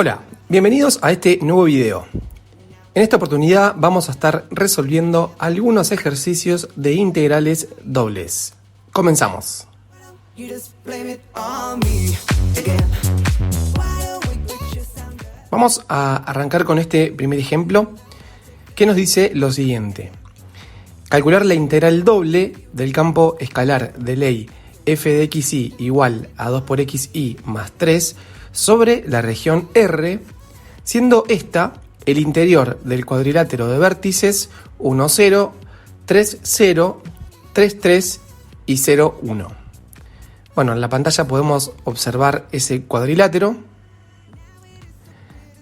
Hola, bienvenidos a este nuevo video. En esta oportunidad vamos a estar resolviendo algunos ejercicios de integrales dobles. Comenzamos. Vamos a arrancar con este primer ejemplo que nos dice lo siguiente. Calcular la integral doble del campo escalar de ley f de xy igual a 2 por xy más 3 sobre la región R, siendo esta el interior del cuadrilátero de vértices 1, 0, 3, 0, 3, 3 y 0, 1. Bueno, en la pantalla podemos observar ese cuadrilátero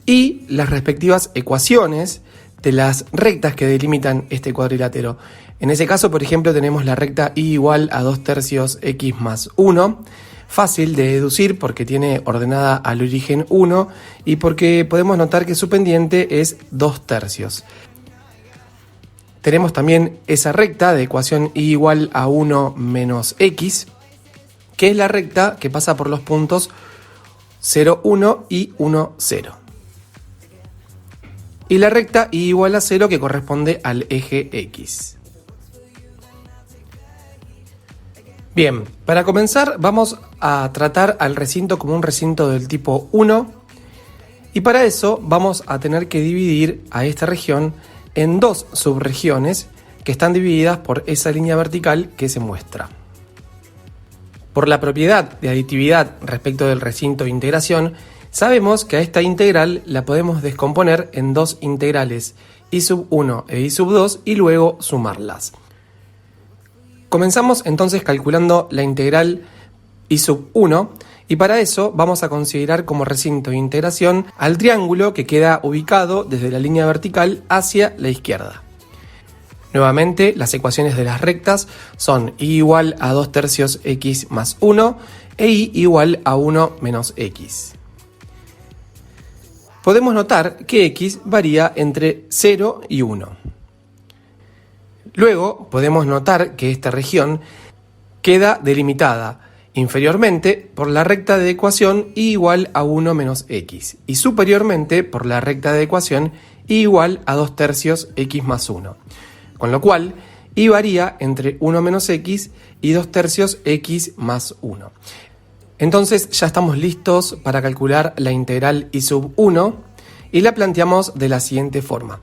y las respectivas ecuaciones de las rectas que delimitan este cuadrilátero. En ese caso, por ejemplo, tenemos la recta y igual a 2 tercios x más 1, fácil de deducir porque tiene ordenada al origen 1 y porque podemos notar que su pendiente es 2 tercios. Tenemos también esa recta de ecuación y igual a 1 menos x, que es la recta que pasa por los puntos 0, 1 y 1, 0. Y la recta y igual a 0 que corresponde al eje X. Bien, para comenzar vamos a tratar al recinto como un recinto del tipo 1 y para eso vamos a tener que dividir a esta región en dos subregiones que están divididas por esa línea vertical que se muestra. Por la propiedad de aditividad respecto del recinto de integración, sabemos que a esta integral la podemos descomponer en dos integrales, y sub 1 e y sub 2, y luego sumarlas. Comenzamos entonces calculando la integral y sub 1, y para eso vamos a considerar como recinto de integración al triángulo que queda ubicado desde la línea vertical hacia la izquierda. Nuevamente, las ecuaciones de las rectas son y igual a 2 tercios x más 1 e y igual a 1 menos x. Podemos notar que x varía entre 0 y 1. Luego podemos notar que esta región queda delimitada inferiormente por la recta de ecuación y igual a 1 menos x y superiormente por la recta de ecuación y igual a 2 tercios x más 1. Con lo cual, y varía entre 1 menos x y 2 tercios x más 1. Entonces ya estamos listos para calcular la integral y sub 1 y la planteamos de la siguiente forma.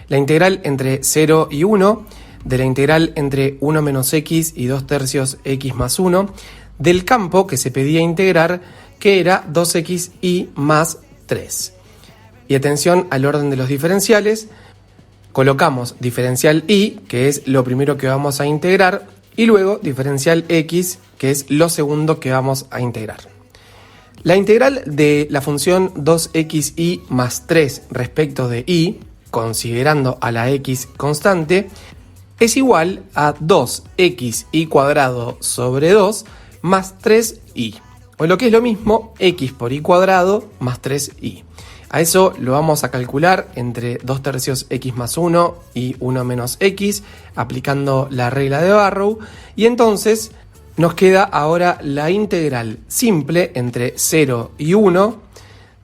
La integral entre 0 y 1, de la integral entre 1 menos x y 2 tercios x más 1, del campo que se pedía integrar, que era 2xy más 3. Y atención al orden de los diferenciales. Colocamos diferencial y, que es lo primero que vamos a integrar, y luego diferencial x, que es lo segundo que vamos a integrar. La integral de la función 2xy más 3 respecto de y, considerando a la x constante, es igual a 2xy cuadrado sobre 2 más 3y, o lo que es lo mismo, x por y cuadrado más 3y. A eso lo vamos a calcular entre 2 tercios x más 1 y 1 menos x, aplicando la regla de Barrow, y entonces nos queda ahora la integral simple entre 0 y 1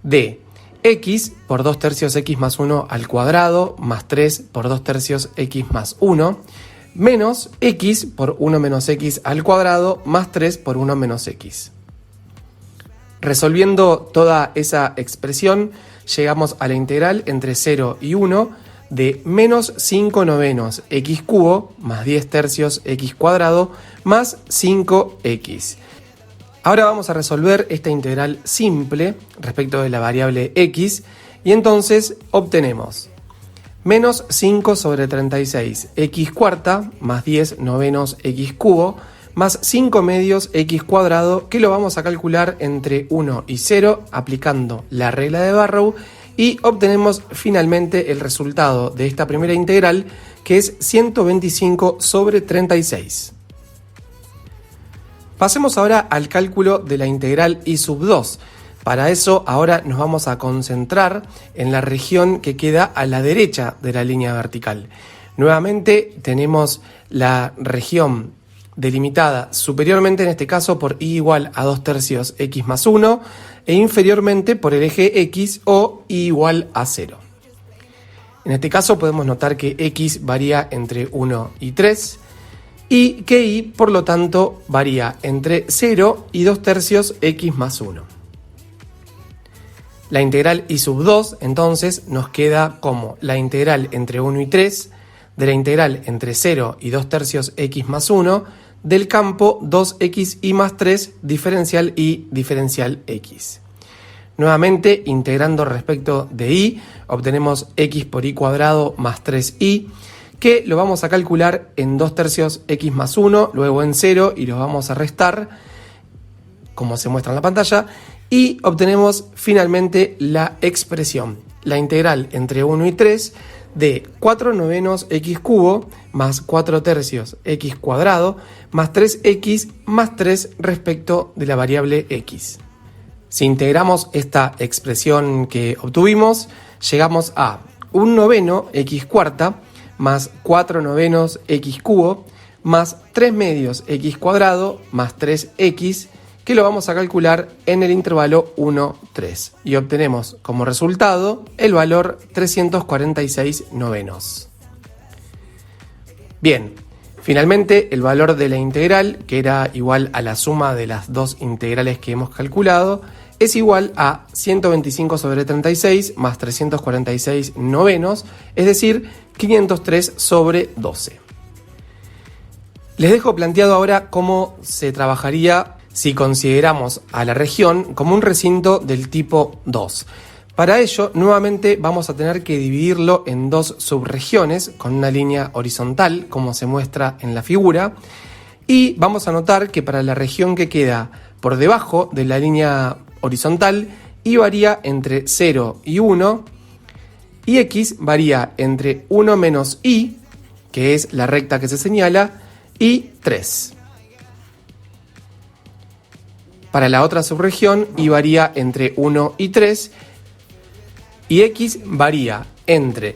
de x por 2 tercios x más 1 al cuadrado más 3 por 2 tercios x más 1 menos x por 1 menos x al cuadrado más 3 por 1 menos x. Resolviendo toda esa expresión, llegamos a la integral entre 0 y 1 de menos 5 novenos x cubo más 10 tercios x cuadrado más 5x. Ahora vamos a resolver esta integral simple respecto de la variable x y entonces obtenemos menos 5 sobre 36 x cuarta más 10 novenos x cubo más 5 medios x cuadrado, que lo vamos a calcular entre 1 y 0 aplicando la regla de Barrow, y obtenemos finalmente el resultado de esta primera integral, que es 125 sobre 36. Pasemos ahora al cálculo de la integral y sub 2. Para eso ahora nos vamos a concentrar en la región que queda a la derecha de la línea vertical. Nuevamente tenemos la región delimitada superiormente en este caso por y igual a 2 tercios x más 1, e inferiormente por el eje X o y igual a 0. En este caso podemos notar que X varía entre 1 y 3 y que Y, por lo tanto, varía entre 0 y 2/3 X más 1. La integral Y sub 2, entonces, nos queda como la integral entre 1 y 3 de la integral entre 0 y 2/3 X más 1 del campo 2XY más 3 diferencial Y diferencial X. Nuevamente, integrando respecto de Y, obtenemos X por Y cuadrado más 3Y, que lo vamos a calcular en 2/3 X más 1, luego en 0 y lo vamos a restar, como se muestra en la pantalla, y obtenemos finalmente la expresión, la integral entre 1 y 3 de 4/9 X cubo más 4/3 X cuadrado más 3X más 3 respecto de la variable X. Si integramos esta expresión que obtuvimos, llegamos a 1/9 X cuarta más 4/9 X cubo más 3/2 X cuadrado más 3X, que lo vamos a calcular en el intervalo 1, 3. Y obtenemos como resultado el valor 346/9. Bien, finalmente el valor de la integral, que era igual a la suma de las dos integrales que hemos calculado, es igual a 125/36 más 346/9, es decir, 503/12. Les dejo planteado ahora cómo se trabajaría si consideramos a la región como un recinto del tipo 2. Para ello, nuevamente vamos a tener que dividirlo en dos subregiones con una línea horizontal, como se muestra en la figura, y vamos a notar que para la región que queda por debajo de la línea horizontal, Y varía entre 0 y 1, y X varía entre 1 menos Y, que es la recta que se señala, y 3. Para la otra subregión, Y varía entre 1 y 3, y X varía entre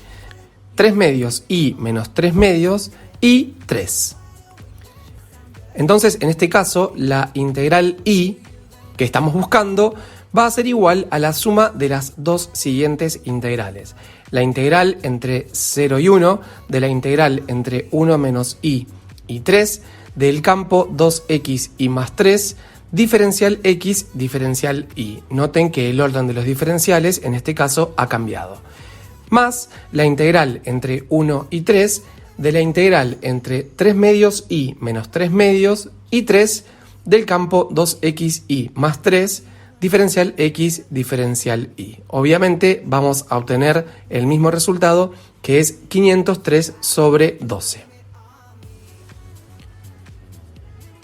3/2 Y menos 3/2 y 3. Entonces, en este caso, la integral Y que estamos buscando va a ser igual a la suma de las dos siguientes integrales. La integral entre 0 y 1 de la integral entre 1 menos Y y 3 del campo 2XY más 3 diferencial X diferencial Y. Noten que el orden de los diferenciales en este caso ha cambiado. Más la integral entre 1 y 3 de la integral entre 3/2 Y menos 3/2 y 3 del campo 2XY más 3 diferencial X diferencial Y. Obviamente vamos a obtener el mismo resultado, que es 503/12.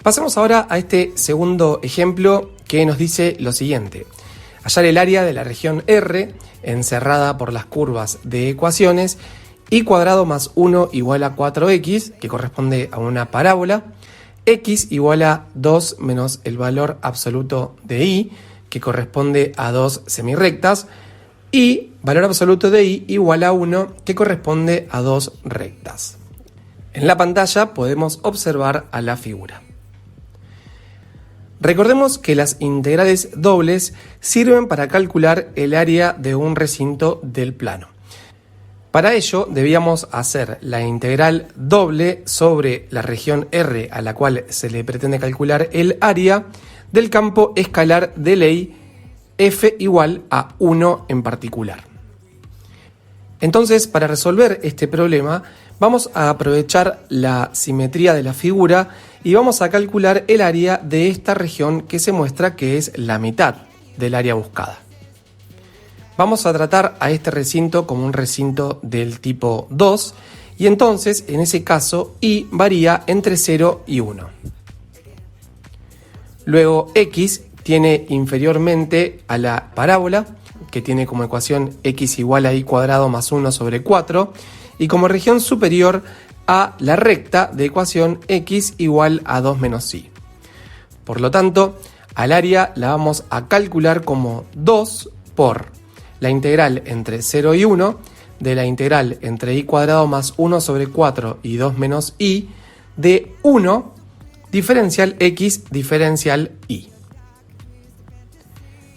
Pasemos ahora a este segundo ejemplo que nos dice lo siguiente. Hallar el área de la región R encerrada por las curvas de ecuaciones y cuadrado más 1 igual a 4x, que corresponde a una parábola, x igual a 2 menos el valor absoluto de y, que corresponde a 2 semirrectas, y valor absoluto de y igual a 1, que corresponde a 2 rectas. En la pantalla podemos observar a la figura. Recordemos que las integrales dobles sirven para calcular el área de un recinto del plano. Para ello debíamos hacer la integral doble sobre la región R a la cual se le pretende calcular el área del campo escalar de ley f igual a 1 en particular. Entonces, para resolver este problema, vamos a aprovechar la simetría de la figura y vamos a calcular el área de esta región que se muestra que es la mitad del área buscada. Vamos a tratar a este recinto como un recinto del tipo 2 y entonces, en ese caso, Y varía entre 0 y 1. Luego, X tiene inferiormente a la parábola, que tiene como ecuación X igual a Y cuadrado más 1 sobre 4, y como región superior a la recta de ecuación X igual a 2 menos Y. Por lo tanto, al área la vamos a calcular como 2 por la integral entre 0 y 1 de la integral entre Y cuadrado más 1 sobre 4 y 2 menos Y de 1 diferencial X diferencial Y.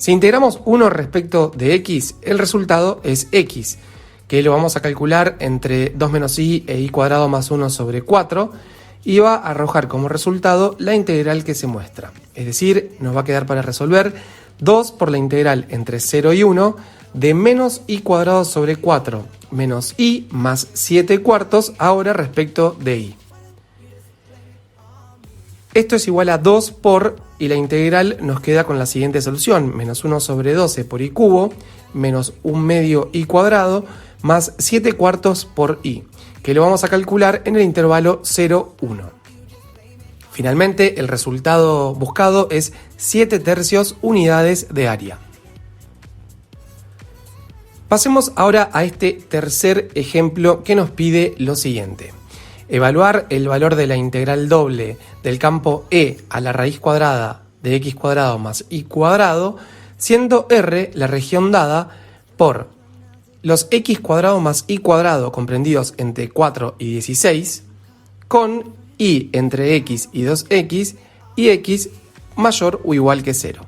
Si integramos 1 respecto de x, el resultado es x, que lo vamos a calcular entre 2 menos y e y cuadrado más 1 sobre 4, y va a arrojar como resultado la integral que se muestra. Es decir, nos va a quedar para resolver 2 por la integral entre 0 y 1 de menos y cuadrado sobre 4 menos y más 7 cuartos ahora respecto de y. Esto es igual a 2 por, y la integral nos queda con la siguiente solución, menos 1 sobre 12 por y cubo, menos 1 medio y cuadrado, más 7 cuartos por y, que lo vamos a calcular en el intervalo 0, 1. Finalmente, el resultado buscado es 7 tercios unidades de área. Pasemos ahora a este tercer ejemplo que nos pide lo siguiente. Evaluar el valor de la integral doble del campo e a la raíz cuadrada de x cuadrado más y cuadrado, siendo r la región dada por los x cuadrado más y cuadrado comprendidos entre 4 y 16, con y entre x y 2x y x mayor o igual que 0.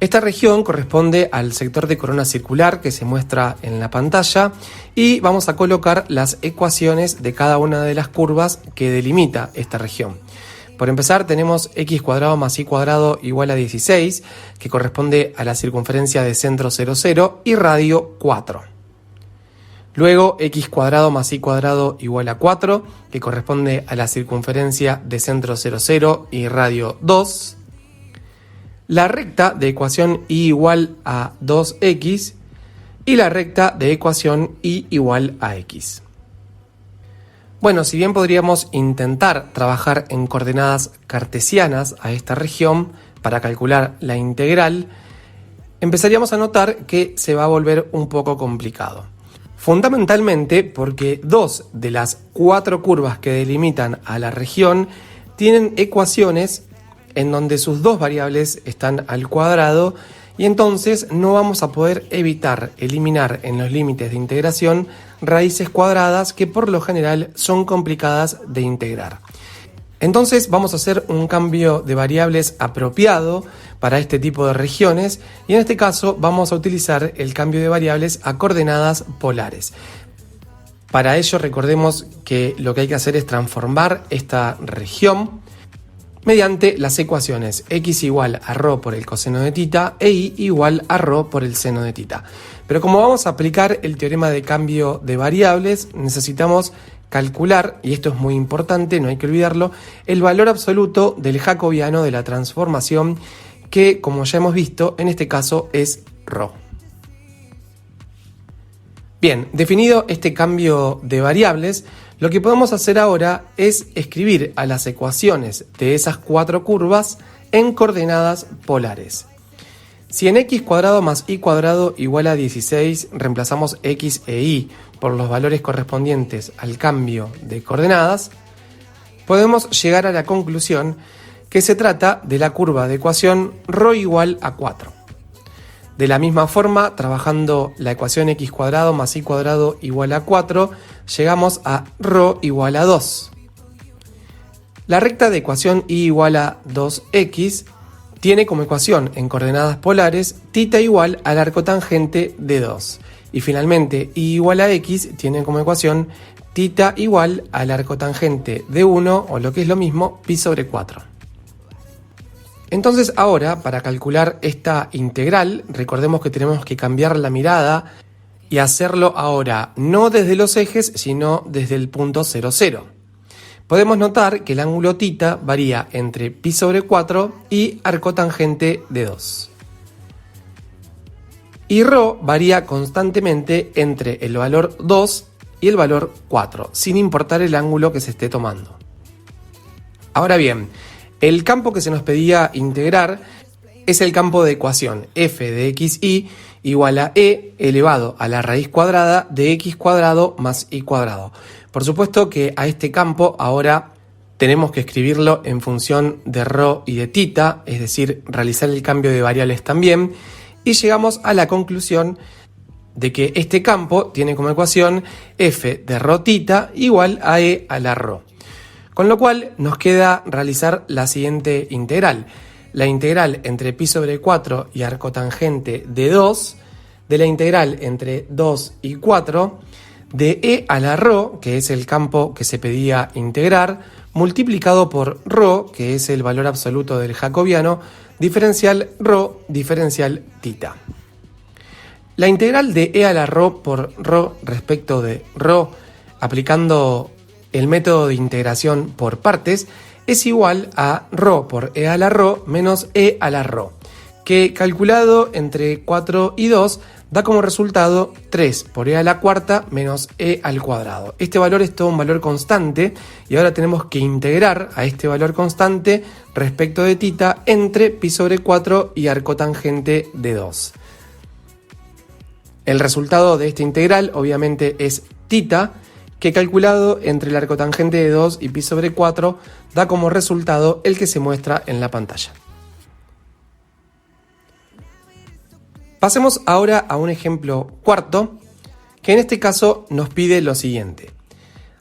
Esta región corresponde al sector de corona circular que se muestra en la pantalla y vamos a colocar las ecuaciones de cada una de las curvas que delimita esta región. Por empezar tenemos x cuadrado más y cuadrado igual a 16, que corresponde a la circunferencia de centro 0, 0 y radio 4. Luego x cuadrado más y cuadrado igual a 4, que corresponde a la circunferencia de centro 0, 0 y radio 2. La recta de ecuación y igual a 2x y la recta de ecuación y igual a x. Bueno, si bien podríamos intentar trabajar en coordenadas cartesianas a esta región para calcular la integral, empezaríamos a notar que se va a volver un poco complicado. Fundamentalmente porque 2 de las 4 curvas que delimitan a la región tienen ecuaciones en donde sus dos variables están al cuadrado y entonces no vamos a poder evitar eliminar en los límites de integración raíces cuadradas que por lo general son complicadas de integrar. Entonces vamos a hacer un cambio de variables apropiado para este tipo de regiones y en este caso vamos a utilizar el cambio de variables a coordenadas polares. Para ello recordemos que lo que hay que hacer es transformar esta región mediante las ecuaciones x igual a ρ por el coseno de tita e y igual a ρ por el seno de tita. Pero como vamos a aplicar el teorema de cambio de variables, necesitamos calcular, y esto es muy importante, no hay que olvidarlo, el valor absoluto del jacobiano de la transformación, que como ya hemos visto, en este caso es ρ. Bien, definido este cambio de variables, lo que podemos hacer ahora es escribir a las ecuaciones de esas 4 curvas en coordenadas polares. Si en x cuadrado más y cuadrado igual a 16 reemplazamos x e y por los valores correspondientes al cambio de coordenadas, podemos llegar a la conclusión que se trata de la curva de ecuación ρ igual a 4. De la misma forma, trabajando la ecuación x cuadrado más y cuadrado igual a 4, llegamos a ρ igual a 2. La recta de ecuación y igual a 2x tiene como ecuación en coordenadas polares θ igual al arco tangente de 2. Y finalmente, y igual a x tiene como ecuación θ igual al arco tangente de 1, o lo que es lo mismo, pi sobre 4. Entonces ahora, para calcular esta integral, recordemos que tenemos que cambiar la mirada y hacerlo ahora no desde los ejes, sino desde el punto 0, 0. Podemos notar que el ángulo θ varía entre pi sobre 4 y arco tangente de 2. Y ρ varía constantemente entre el valor 2 y el valor 4, sin importar el ángulo que se esté tomando. Ahora bien, el campo que se nos pedía integrar es el campo de ecuación f de xy igual a e elevado a la raíz cuadrada de x cuadrado más y cuadrado. Por supuesto que a este campo ahora tenemos que escribirlo en función de ρ y de θ, es decir, realizar el cambio de variables también, y llegamos a la conclusión de que este campo tiene como ecuación f de ρ θ igual a e a la ρ. Con lo cual nos queda realizar la siguiente integral. la integral entre pi sobre 4 y arcotangente de 2, de la integral entre 2 y 4, de e a la ρ, que es el campo que se pedía integrar, multiplicado por ρ, que es el valor absoluto del jacobiano, diferencial ρ, diferencial tita. La integral de e a la ρ por ρ respecto de ρ, aplicando el método de integración por partes, es igual a ρ por e a la ρ menos e a la ρ, que calculado entre 4 y 2 da como resultado 3 por e a la cuarta menos e al cuadrado. Este valor es todo un valor constante y ahora tenemos que integrar a este valor constante respecto de tita entre pi sobre 4 y arcotangente de 2. El resultado de esta integral obviamente es tita, que calculado entre el arcotangente de 2 y pi sobre 4 da como resultado el que se muestra en la pantalla. Pasemos ahora a un ejemplo cuarto, que en este caso nos pide lo siguiente: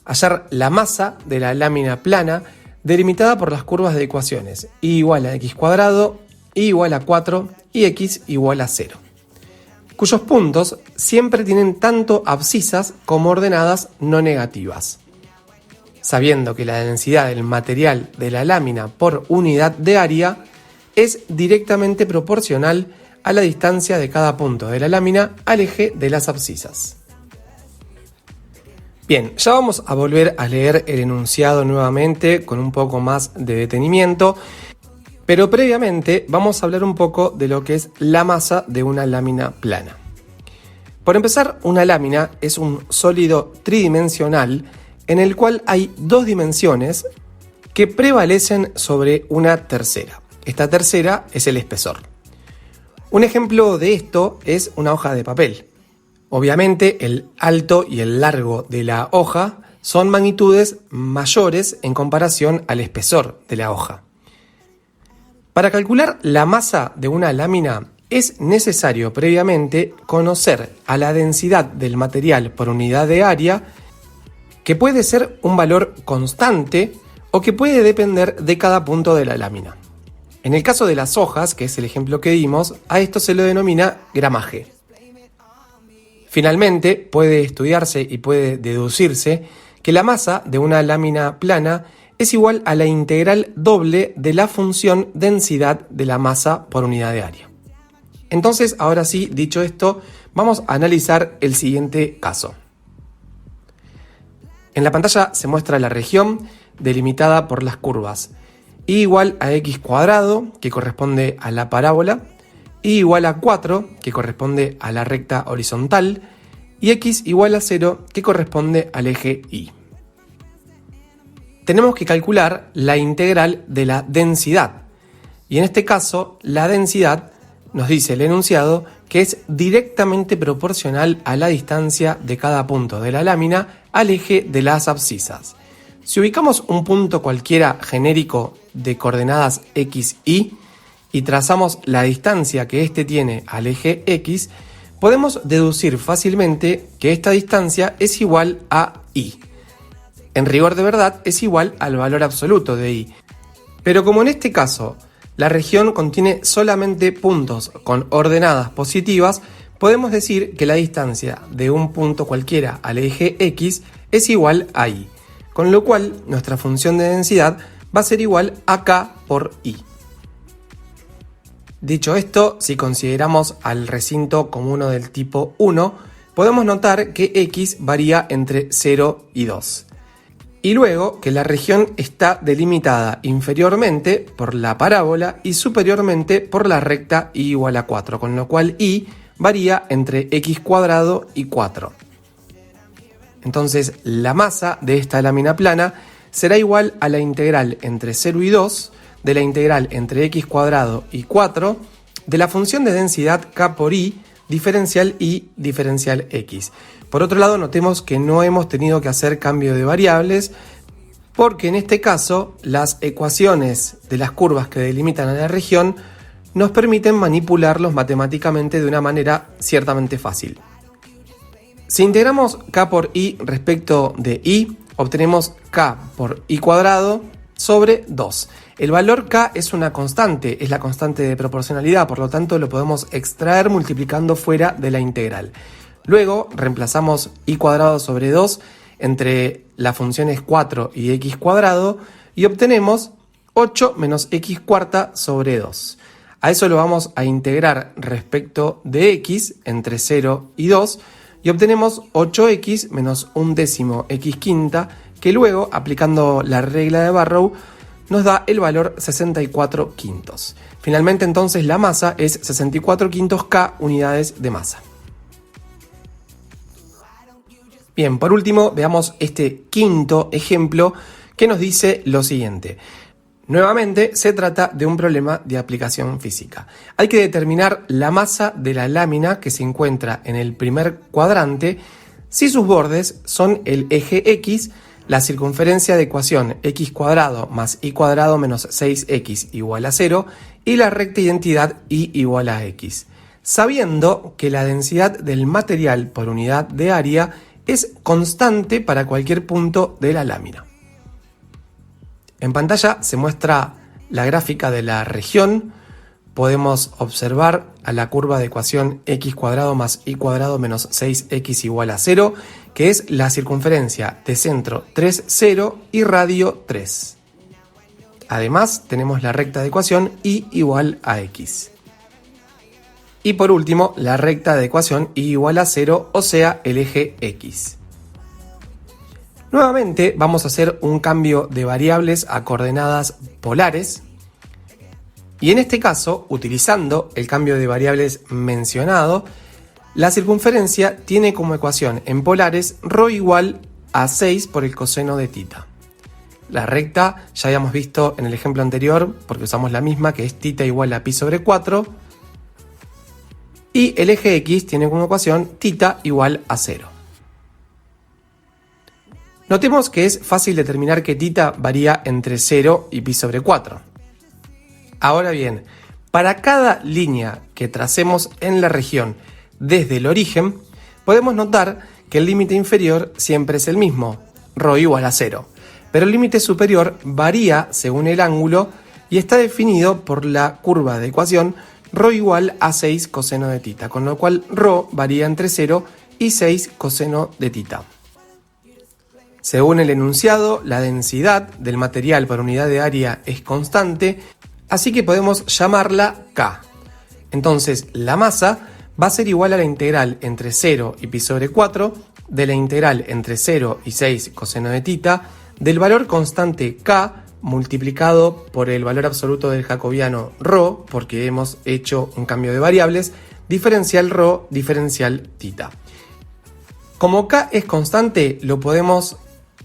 hallar la masa de la lámina plana delimitada por las curvas de ecuaciones y igual a x cuadrado, y igual a 4 y x igual a 0, cuyos puntos siempre tienen tanto abscisas como ordenadas no negativas. Sabiendo que la densidad del material de la lámina por unidad de área es directamente proporcional a la distancia de cada punto de la lámina al eje de las abscisas. Bien, ya vamos a volver a leer el enunciado nuevamente con un poco más de detenimiento, pero previamente vamos a hablar un poco de lo que es la masa de una lámina plana. Por empezar, una lámina es un sólido tridimensional en el cual hay dos dimensiones que prevalecen sobre una tercera. Esta tercera es el espesor. Un ejemplo de esto es una hoja de papel. Obviamente el alto y el largo de la hoja son magnitudes mayores en comparación al espesor de la hoja. Para calcular la masa de una lámina es necesario previamente conocer a la densidad del material por unidad de área, que puede ser un valor constante o que puede depender de cada punto de la lámina. En el caso de las hojas, que es el ejemplo que dimos, a esto se lo denomina gramaje. Finalmente, puede estudiarse y puede deducirse que la masa de una lámina plana es igual a la integral doble de la función densidad de la masa por unidad de área. Entonces, ahora sí, dicho esto, vamos a analizar el siguiente caso. En la pantalla se muestra la región delimitada por las curvas y igual a x cuadrado, que corresponde a la parábola, y igual a 4, que corresponde a la recta horizontal, y x igual a 0, que corresponde al eje y. Tenemos que calcular la integral de la densidad, y en este caso la densidad nos dice el enunciado que es directamente proporcional a la distancia de cada punto de la lámina al eje de las abscisas. Si ubicamos un punto cualquiera genérico de coordenadas x, y trazamos la distancia que éste tiene al eje x, podemos deducir fácilmente que esta distancia es igual a y. En rigor de verdad es igual al valor absoluto de y. Pero como en este caso la región contiene solamente puntos con ordenadas positivas, podemos decir que la distancia de un punto cualquiera al eje x es igual a y. Con lo cual, nuestra función de densidad va a ser igual a k por y. Dicho esto, si consideramos al recinto como uno del tipo 1, podemos notar que x varía entre 0 y 2. Y luego que la región está delimitada inferiormente por la parábola y superiormente por la recta y igual a 4, con lo cual y varía entre x cuadrado y 4. Entonces, la masa de esta lámina plana será igual a la integral entre 0 y 2 de la integral entre x cuadrado y 4 de la función de densidad k por y, diferencial y, diferencial x. Por otro lado, notemos que no hemos tenido que hacer cambio de variables, porque en este caso las ecuaciones de las curvas que delimitan a la región nos permiten manipularlos matemáticamente de una manera ciertamente fácil. Si integramos k por y respecto de y, obtenemos k por y cuadrado sobre 2. El valor k es una constante, es la constante de proporcionalidad, por lo tanto lo podemos extraer multiplicando fuera de la integral. Luego reemplazamos y cuadrado sobre 2 entre las funciones 4 y x cuadrado y obtenemos 8 menos x cuarta sobre 2. A eso lo vamos a integrar respecto de x entre 0 y 2 y obtenemos 8x menos 1/10 x quinta, que luego, aplicando la regla de Barrow, nos da el valor 64 quintos. Finalmente entonces la masa es 64 quintos K unidades de masa. Bien, por último veamos este quinto ejemplo que nos dice lo siguiente. Nuevamente se trata de un problema de aplicación física. Hay que determinar la masa de la lámina que se encuentra en el primer cuadrante si sus bordes son el eje X, la circunferencia de ecuación x cuadrado más y cuadrado menos 6x igual a 0 y la recta identidad y igual a x, sabiendo que la densidad del material por unidad de área es constante para cualquier punto de la lámina. En pantalla se muestra la gráfica de la región. Podemos observar a la curva de ecuación x cuadrado más y cuadrado menos 6x igual a 0, que es la circunferencia de centro 3, 0 y radio 3. Además, tenemos la recta de ecuación y igual a x. Y por último, la recta de ecuación y igual a 0, o sea, el eje x. Nuevamente vamos a hacer un cambio de variables a coordenadas polares. Y en este caso, utilizando el cambio de variables mencionado, la circunferencia tiene como ecuación en polares ρ igual a 6 por el coseno de θ. La recta ya habíamos visto en el ejemplo anterior, porque usamos la misma, que es θ igual a pi sobre 4. Y el eje X tiene como ecuación θ igual a 0. Notemos que es fácil determinar que θ varía entre 0 y pi sobre 4. Ahora bien, para cada línea que tracemos en la región desde el origen, podemos notar que el límite inferior siempre es el mismo, ρ igual a 0, pero el límite superior varía según el ángulo y está definido por la curva de ecuación ρ igual a 6 coseno de θ, con lo cual ρ varía entre 0 y 6 coseno de θ. Según el enunciado, la densidad del material por unidad de área es constante, así que podemos llamarla K. Entonces, la masa va a ser igual a la integral entre 0 y pi sobre 4, de la integral entre 0 y 6 coseno de θ, del valor constante K multiplicado por el valor absoluto del jacobiano ρ, porque hemos hecho un cambio de variables, diferencial ρ, diferencial θ. Como K es constante, lo podemos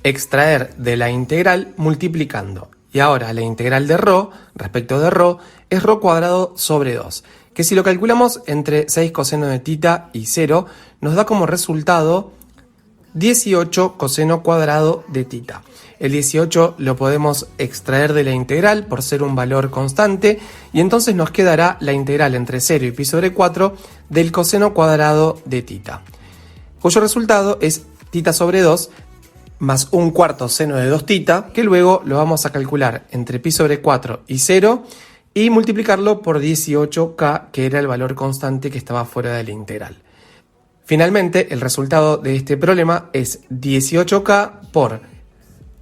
extraer de la integral multiplicando. Y ahora la integral de ρ respecto de ρ es ρ cuadrado sobre 2, que si lo calculamos entre 6 coseno de θ y 0, nos da como resultado 18 coseno cuadrado de θ. El 18 lo podemos extraer de la integral por ser un valor constante y entonces nos quedará la integral entre 0 y pi sobre 4 del coseno cuadrado de θ, cuyo resultado es θ sobre 2 más un cuarto seno de 2θ, que luego lo vamos a calcular entre pi sobre 4 y 0 y multiplicarlo por 18k, que era el valor constante que estaba fuera de la integral. Finalmente, el resultado de este problema es 18k por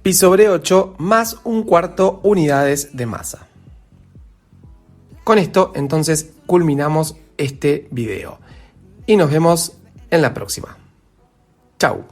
pi sobre 8 más un cuarto unidades de masa. Con esto, entonces, culminamos este video y nos vemos en la próxima. Chau.